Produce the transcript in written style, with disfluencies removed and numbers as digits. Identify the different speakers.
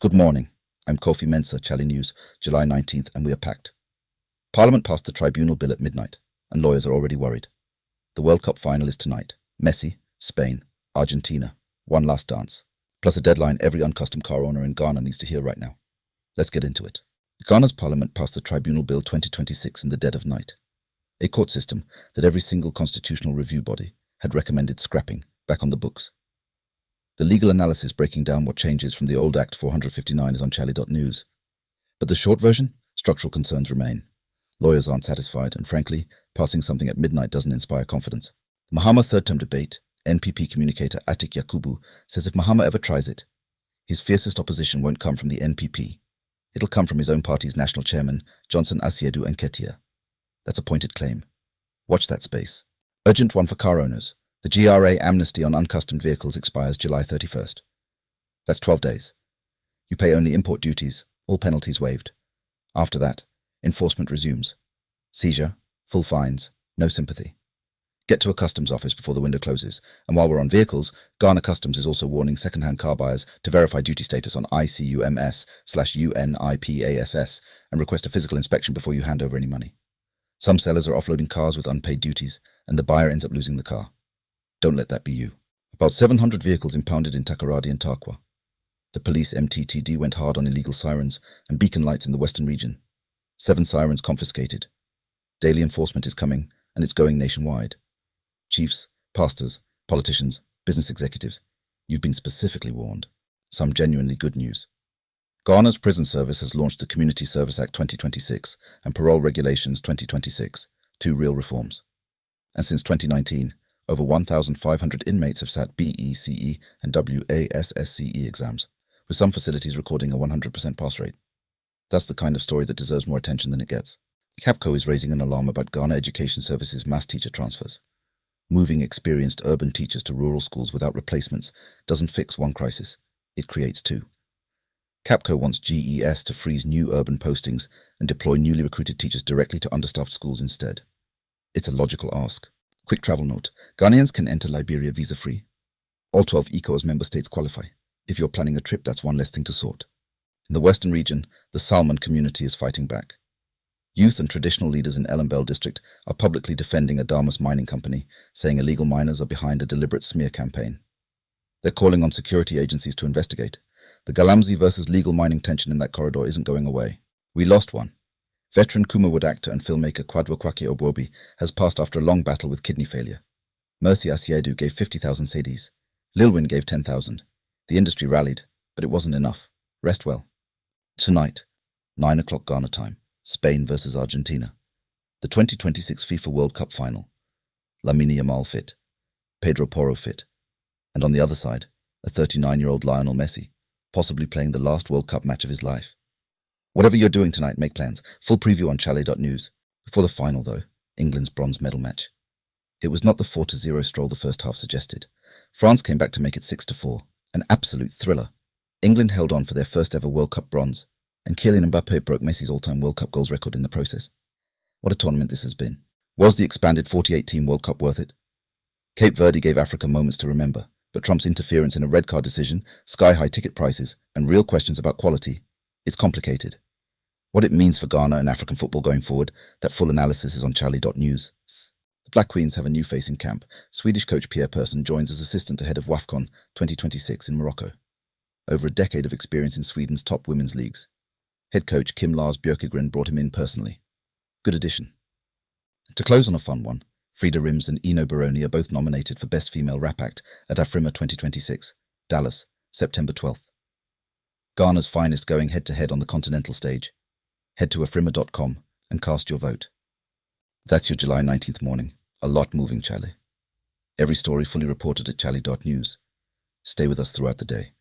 Speaker 1: Good morning. I'm Kofi Mensah, chale.news, July 19th, and we are packed. Parliament passed the Tribunal Bill at midnight, and lawyers are already worried. The World Cup final is tonight. Messi, Spain, Argentina, one last dance, plus a deadline every uncustomed car owner in Ghana needs to hear right now. Let's get into it. Ghana's Parliament passed the Tribunal Bill 2026 in the dead of night, a court system that every single constitutional review body had recommended scrapping back on the books. The legal analysis breaking down what changes from the old Act 459 is on chale.news. But the short version? Structural concerns remain. Lawyers aren't satisfied, and frankly, passing something at midnight doesn't inspire confidence. The Mahama third-term debate, NPP communicator Atik Yakubu says if Mahama ever tries it, his fiercest opposition won't come from the NPP. It'll come from his own party's national chairman, Johnson Asiedu Nketia. That's a pointed claim. Watch that space. Urgent one for car owners. The GRA amnesty on uncustomed vehicles expires July 31st. That's 12 days. You pay only import duties, all penalties waived. After that, enforcement resumes. Seizure, full fines, no sympathy. Get to a customs office before the window closes. And while we're on vehicles, Ghana Customs is also warning second-hand car buyers to verify duty status on ICUMS/UNIPASS and request a physical inspection before you hand over any money. Some sellers are offloading cars with unpaid duties, and the buyer ends up losing the car. Don't let that be you. About 700 vehicles impounded in Takoradi and Tarkwa. The police MTTD went hard on illegal sirens and beacon lights in the western region. 7 sirens confiscated. Daily enforcement is coming, and it's going nationwide. Chiefs, pastors, politicians, business executives, you've been specifically warned. Some genuinely good news. Ghana's prison service has launched the Community Service Act 2026 and Parole Regulations 2026, 2 real reforms. And since 2019, over 1,500 inmates have sat BECE and WASSCE exams, with some facilities recording a 100% pass rate. That's the kind of story that deserves more attention than it gets. CAPCOE is raising an alarm about Ghana Education Services mass teacher transfers. Moving experienced urban teachers to rural schools without replacements doesn't fix one crisis, it creates 2. CAPCOE wants GES to freeze new urban postings and deploy newly recruited teachers directly to understaffed schools instead. It's a logical ask. Quick travel note, Ghanaians can enter Liberia visa-free. All 12 ECOWAS member states qualify. If you're planning a trip, that's one less thing to sort. In the western region, the Salman community is fighting back. Youth and traditional leaders in Eno district are publicly defending Adamus Mining company, saying illegal miners are behind a deliberate smear campaign. They're calling on security agencies to investigate. The galamsey versus legal mining tension in that corridor isn't going away. We lost one. Veteran Kumawood actor and filmmaker Kwadwo Kwakye Obuobi has passed after a long battle with kidney failure. Mercy Asiedu gave 50,000 cedis. Lilwin gave 10,000. The industry rallied, but it wasn't enough. Rest well. Tonight, 9 o'clock Ghana time, Spain versus Argentina. The 2026 FIFA World Cup final. Lamine Yamal fit. Pedro Porro fit. And on the other side, a 39-year-old Lionel Messi, possibly playing the last World Cup match of his life. Whatever you're doing tonight, make plans. Full preview on chale.news. Before the final, though, England's bronze medal match. It was not the 4-0 stroll the first half suggested. France came back to make it 6-4. An absolute thriller. England held on for their first ever World Cup bronze, and Kylian Mbappe broke Messi's all-time World Cup goals record in the process. What a tournament this has been. Was the expanded 48-team World Cup worth it? Cape Verde gave Africa moments to remember, but Trump's interference in a red card decision, sky-high ticket prices, and real questions about quality, it's complicated. What it means for Ghana and African football going forward, that full analysis is on chale.news. The Black Queens have a new face in camp. Swedish coach Pierre Persson joins as assistant ahead of WAFCON 2026 in Morocco. Over a decade of experience in Sweden's top women's leagues. Head coach Kim Lars Björkegren brought him in personally. Good addition. To close on a fun one, Freda Rhymz and Eno Barony are both nominated for Best Female Rap Act at AFRIMMA 2026, Dallas, September 12th. Ghana's finest going head-to-head on the continental stage. Head to AFRIMMA.com and cast your vote. That's your July 19th morning. A lot moving, Chale. Every story fully reported at chale.news. Stay with us throughout the day.